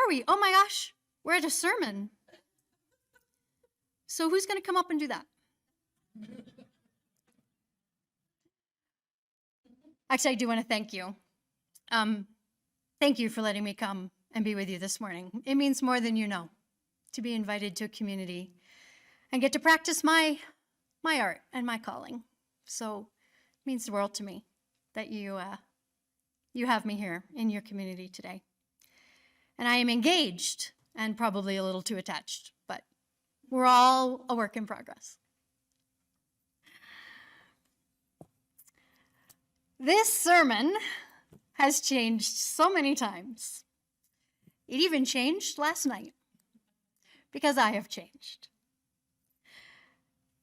we? Oh my gosh, we're at a sermon. So who's going to come up and do that? Actually, I do want to thank you. Thank you for letting me come and be with you this morning. It means more than you know to be invited to a community and get to practice my art and my calling. So it means the world to me that you have me here in your community today. And I am engaged and probably a little too attached, but we're all a work in progress. This sermon has changed so many times. It even changed last night because I have changed.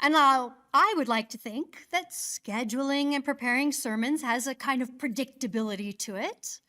And now I would like to think that scheduling and preparing sermons has a kind of predictability to it.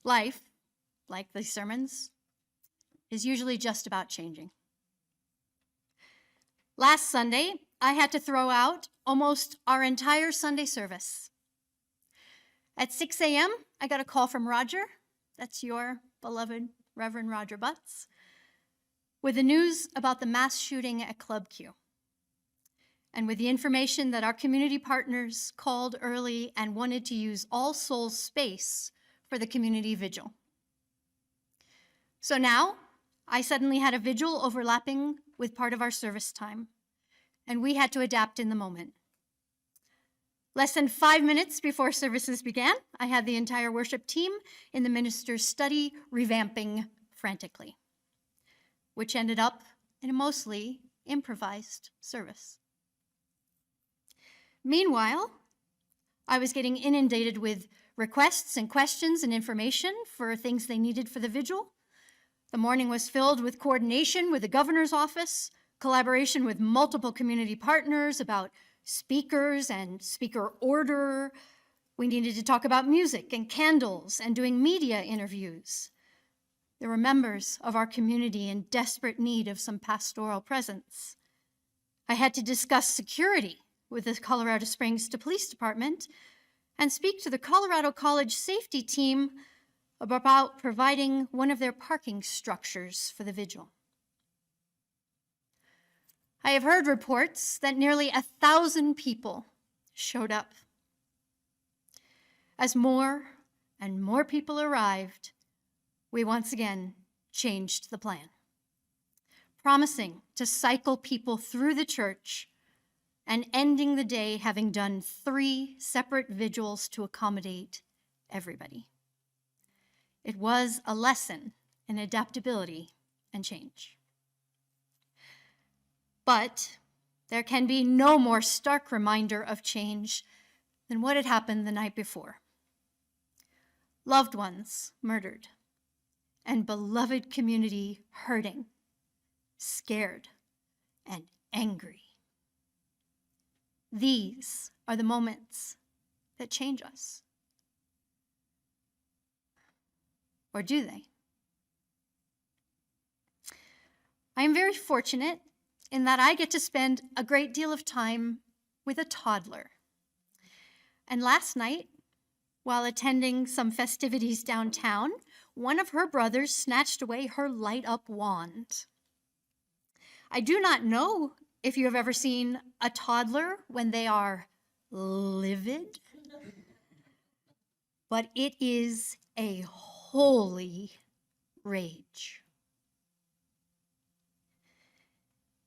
Life, like these sermons, is usually just about changing. Last Sunday, I had to throw out almost our entire Sunday service. At 6 a.m., I got a call from Roger, that's your beloved Reverend Roger Butts, with the news about the mass shooting at Club Q, and with the information that our community partners called early and wanted to use All Souls space for the community vigil. So now, I suddenly had a vigil overlapping with part of our service time, and we had to adapt in the moment. Less than 5 minutes before services began, I had the entire worship team in the minister's study revamping frantically, which ended up in a mostly improvised service. Meanwhile, I was getting inundated with requests and questions and information for things they needed for the vigil. The morning was filled with coordination with the governor's office, collaboration with multiple community partners about speakers and speaker order. We needed to talk about music and candles and doing media interviews. There were members of our community in desperate need of some pastoral presence. I had to discuss security with the Colorado Springs Police Department and speak to the Colorado College safety team about providing one of their parking structures for the vigil. I have heard reports that nearly 1,000 people showed up. As more and more people arrived, we once again changed the plan, promising to cycle people through the church and ending the day having done 3 separate vigils to accommodate everybody. It was a lesson in adaptability and change. But there can be no more stark reminder of change than what had happened the night before. Loved ones murdered, and beloved community hurting, scared, and angry. These are the moments that change us. Or do they? I am very fortunate in that I get to spend a great deal of time with a toddler. And last night, while attending some festivities downtown, one of her brothers snatched away her light-up wand. I do not know if you have ever seen a toddler when they are livid, but it is a holy rage.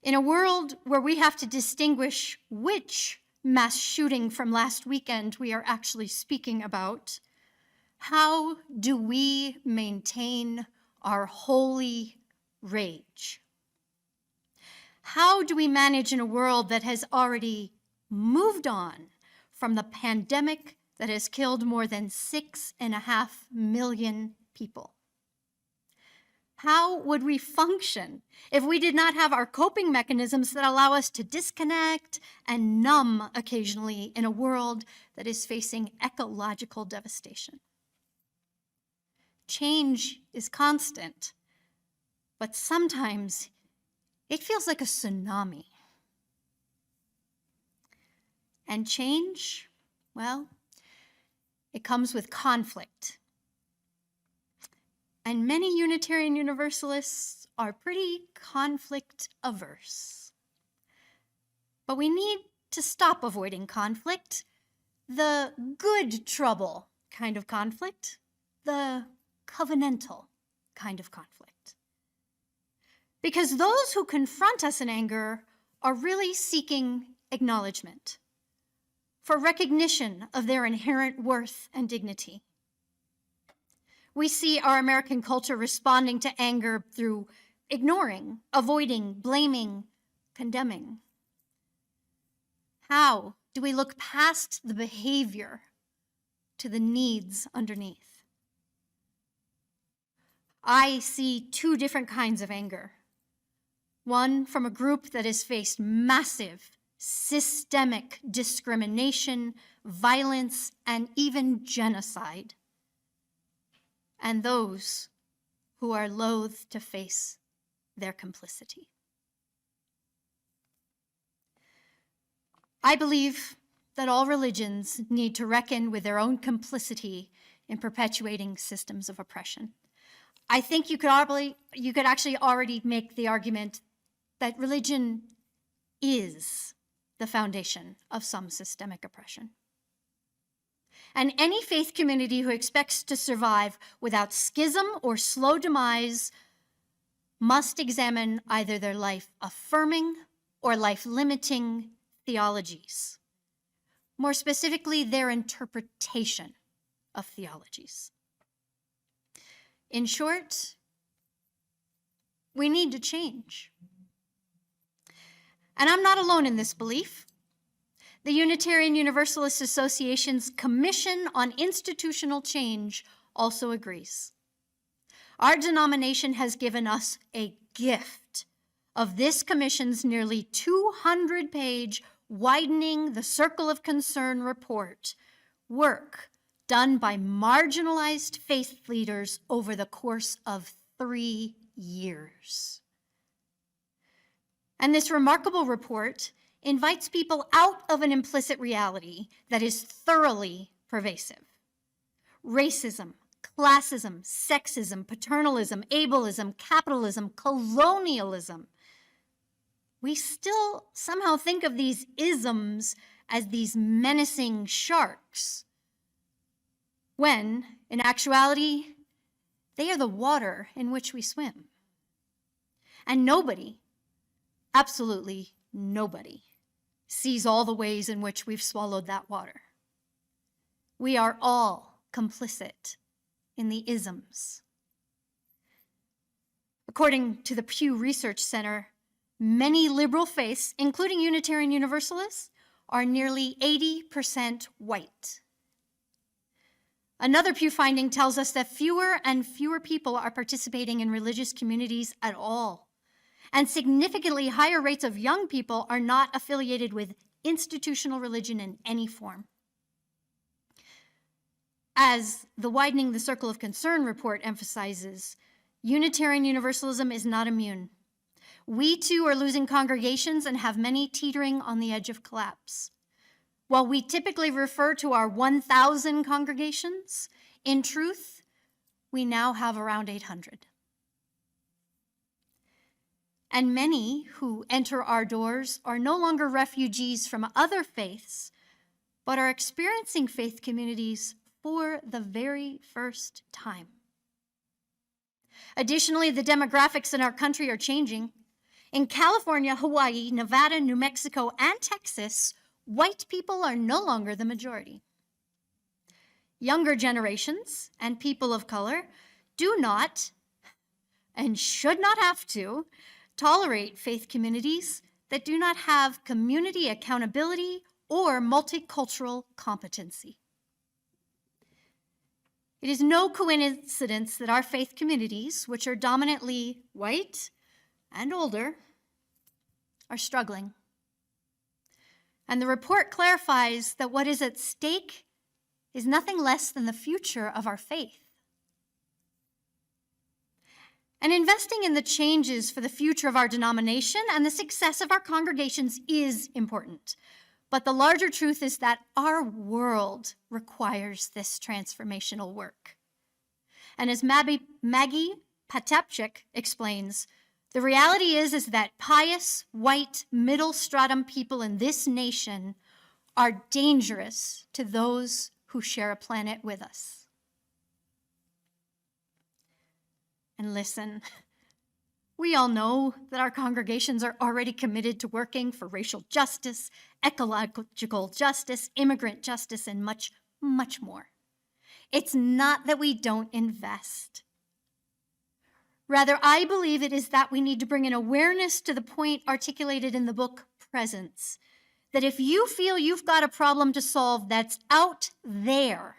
In a world where we have to distinguish which mass shooting from last weekend we are actually speaking about, how do we maintain our holy rage? How do we manage in a world that has already moved on from the pandemic that has killed more than 6.5 million people? How would we function if we did not have our coping mechanisms that allow us to disconnect and numb occasionally in a world that is facing ecological devastation? Change is constant, but sometimes it feels like a tsunami. And change, well, it comes with conflict. And many Unitarian Universalists are pretty conflict averse. But we need to stop avoiding conflict, the good trouble kind of conflict, the covenantal kind of conflict. Because those who confront us in anger are really seeking acknowledgement for recognition of their inherent worth and dignity. We see our American culture responding to anger through ignoring, avoiding, blaming, condemning. How do we look past the behavior to the needs underneath? I see two different kinds of anger. One from a group that has faced massive, systemic discrimination, violence, and even genocide. And those who are loath to face their complicity. I believe that all religions need to reckon with their own complicity in perpetuating systems of oppression. I think you could actually already make the argument that religion is the foundation of some systemic oppression. And any faith community who expects to survive without schism or slow demise must examine either their life-affirming or life-limiting theologies. More specifically, their interpretation of theologies. In short, we need to change. And I'm not alone in this belief. The Unitarian Universalist Association's Commission on Institutional Change also agrees. Our denomination has given us a gift of this commission's nearly 200-page Widening the Circle of Concern report, work done by marginalized faith leaders over the course of 3 years. And this remarkable report invites people out of an implicit reality that is thoroughly pervasive. Racism, classism, sexism, paternalism, ableism, capitalism, colonialism. We still somehow think of these isms as these menacing sharks, when, in actuality, they are the water in which we swim. And nobody, absolutely nobody, sees all the ways in which we've swallowed that water. We are all complicit in the isms. According to the Pew Research Center, many liberal faiths, including Unitarian Universalists, are nearly 80% white. Another Pew finding tells us that fewer and fewer people are participating in religious communities at all, and significantly higher rates of young people are not affiliated with institutional religion in any form. As the Widening the Circle of Concern report emphasizes, Unitarian Universalism is not immune. We too are losing congregations and have many teetering on the edge of collapse. While we typically refer to our 1,000 congregations, in truth, we now have around 800. And many who enter our doors are no longer refugees from other faiths, but are experiencing faith communities for the very first time. Additionally, the demographics in our country are changing. In California, Hawaii, Nevada, New Mexico, and Texas, white people are no longer the majority. Younger generations and people of color do not and should not have to tolerate faith communities that do not have community accountability or multicultural competency. It is no coincidence that our faith communities, which are dominantly white and older, are struggling. And the report clarifies that what is at stake is nothing less than the future of our faith. And investing in the changes for the future of our denomination and the success of our congregations is important. But the larger truth is that our world requires this transformational work. And as Maggie Patapchik explains, the reality is that pious, white, middle stratum people in this nation are dangerous to those who share a planet with us. And listen, we all know that our congregations are already committed to working for racial justice, ecological justice, immigrant justice, and much, much more. It's not that we don't invest. Rather, I believe it is that we need to bring an awareness to the point articulated in the book Presence, that if you feel you've got a problem to solve that's out there,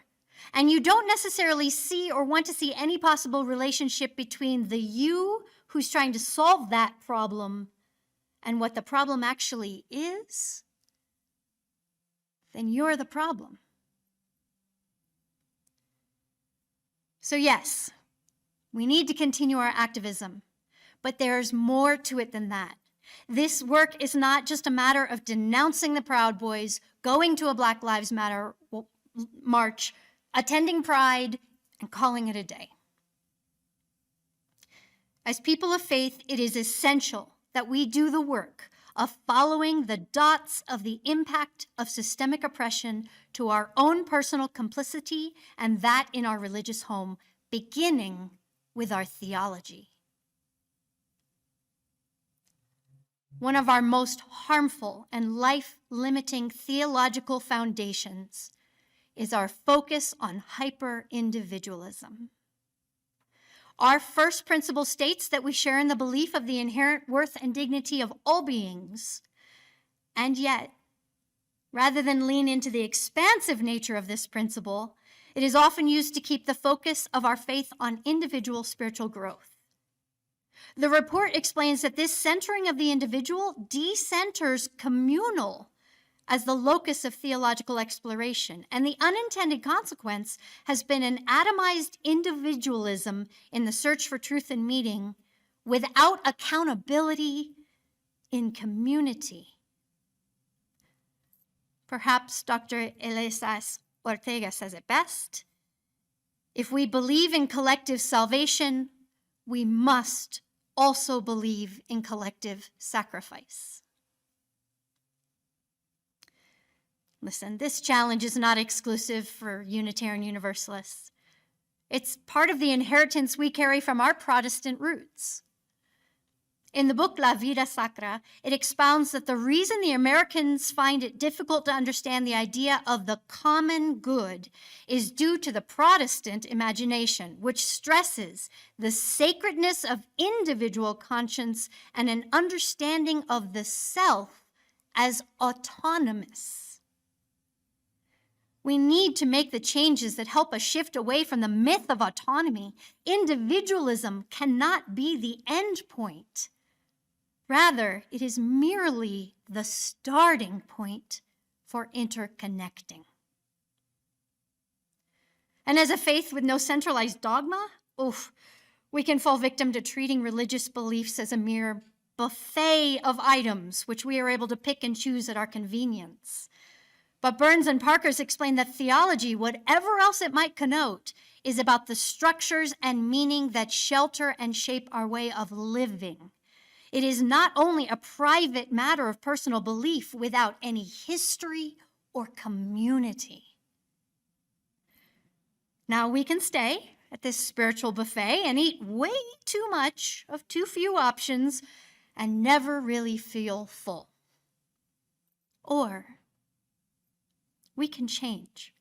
and you don't necessarily see or want to see any possible relationship between the you who's trying to solve that problem and what the problem actually is, then you're the problem. So yes, we need to continue our activism, but there's more to it than that. This work is not just a matter of denouncing the Proud Boys, going to a Black Lives Matter march, attending Pride, and calling it a day. As people of faith, it is essential that we do the work of following the dots of the impact of systemic oppression to our own personal complicity and that in our religious home, beginning with our theology. One of our most harmful and life-limiting theological foundations is our focus on hyper-individualism. Our first principle states that we share in the belief of the inherent worth and dignity of all beings. And yet, rather than lean into the expansive nature of this principle, it is often used to keep the focus of our faith on individual spiritual growth. The report explains that this centering of the individual decenters communal as the locus of theological exploration, and the unintended consequence has been an atomized individualism in the search for truth and meaning without accountability in community. Perhaps Dr. Iliff Ortega says it best. If we believe in collective salvation, we must also believe in collective sacrifice. Listen, this challenge is not exclusive for Unitarian Universalists. It's part of the inheritance we carry from our Protestant roots. In the book La Vida Sacra, it expounds that the reason the Americans find it difficult to understand the idea of the common good is due to the Protestant imagination, which stresses the sacredness of individual conscience and an understanding of the self as autonomous. We need to make the changes that help us shift away from the myth of autonomy. Individualism cannot be the end point. Rather, it is merely the starting point for interconnecting. And as a faith with no centralized dogma, we can fall victim to treating religious beliefs as a mere buffet of items which we are able to pick and choose at our convenience. But Burns and Parkhurst explain that theology, whatever else it might connote, is about the structures and meaning that shelter and shape our way of living. It is not only a private matter of personal belief without any history or community. Now we can stay at this spiritual buffet and eat way too much of too few options and never really feel full. Or we can change.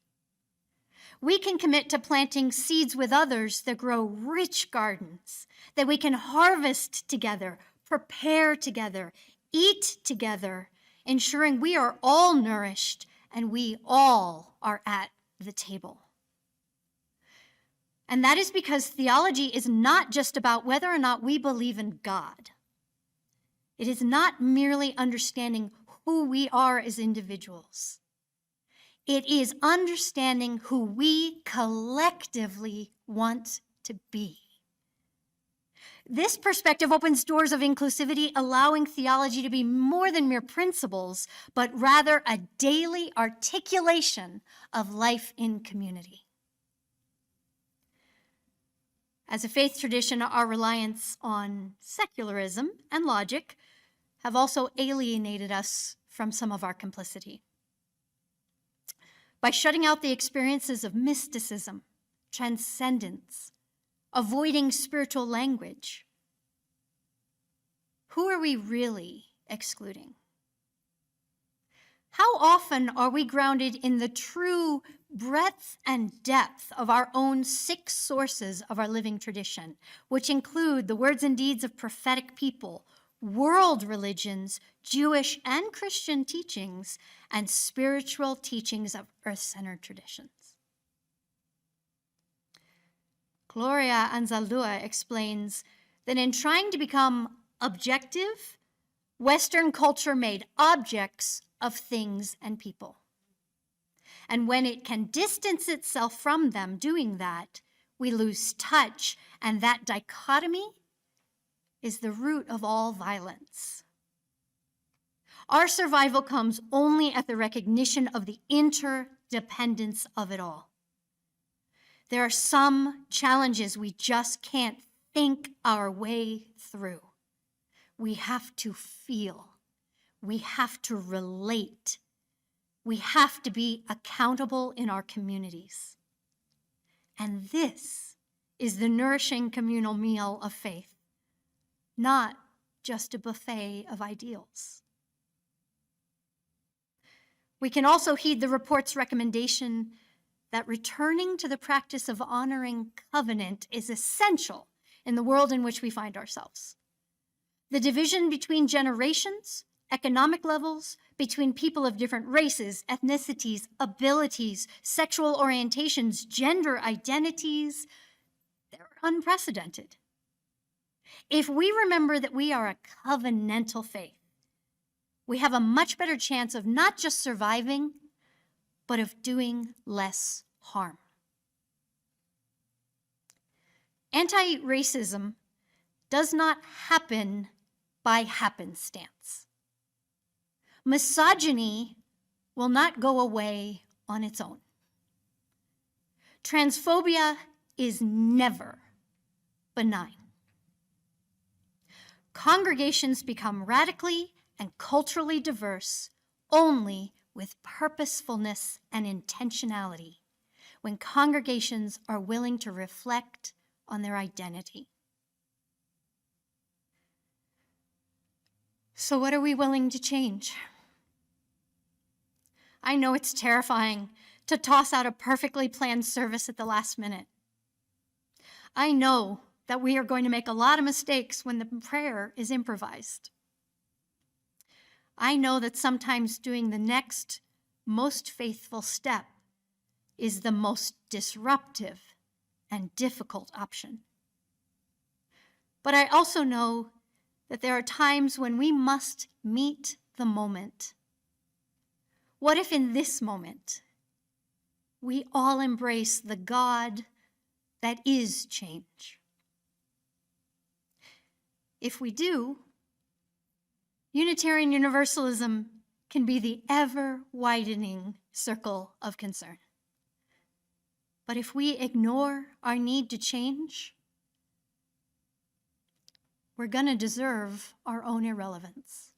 We can commit to planting seeds with others that grow rich gardens, that we can harvest together, prepare together, eat together, ensuring we are all nourished and we all are at the table. And that is because theology is not just about whether or not we believe in God. It is not merely understanding who we are as individuals. It is understanding who we collectively want to be. This perspective opens doors of inclusivity, allowing theology to be more than mere principles, but rather a daily articulation of life in community. As a faith tradition, our reliance on secularism and logic have also alienated us from some of our complicity. By shutting out the experiences of mysticism, transcendence, avoiding spiritual language, who are we really excluding? How often are we grounded in the true breadth and depth of our own 6 sources of our living tradition, which include the words and deeds of prophetic people, world religions, Jewish and Christian teachings, and spiritual teachings of earth-centered traditions? Gloria Anzaldúa explains that in trying to become objective, Western culture made objects of things and people. And when it can distance itself from them doing that, we lose touch, and that dichotomy is the root of all violence. Our survival comes only at the recognition of the interdependence of it all. There are some challenges we just can't think our way through. We have to feel. We have to relate. We have to be accountable in our communities. And this is the nourishing communal meal of faith, not just a buffet of ideals. We can also heed the report's recommendation that returning to the practice of honoring covenant is essential in the world in which we find ourselves. The division between generations, economic levels, between people of different races, ethnicities, abilities, sexual orientations, gender identities, they're unprecedented. If we remember that we are a covenantal faith, we have a much better chance of not just surviving, but of doing less harm. Anti-racism does not happen by happenstance. Misogyny will not go away on its own. Transphobia is never benign. Congregations become radically and culturally diverse only with purposefulness and intentionality, when congregations are willing to reflect on their identity. So what are we willing to change? I know it's terrifying to toss out a perfectly planned service at the last minute. I know that we are going to make a lot of mistakes when the prayer is improvised. I know that sometimes doing the next most faithful step is the most disruptive and difficult option. But I also know that there are times when we must meet the moment. What if in this moment we all embrace the God that is change? If we do, Unitarian Universalism can be the ever-widening circle of concern. But if we ignore our need to change, we're going to deserve our own irrelevance.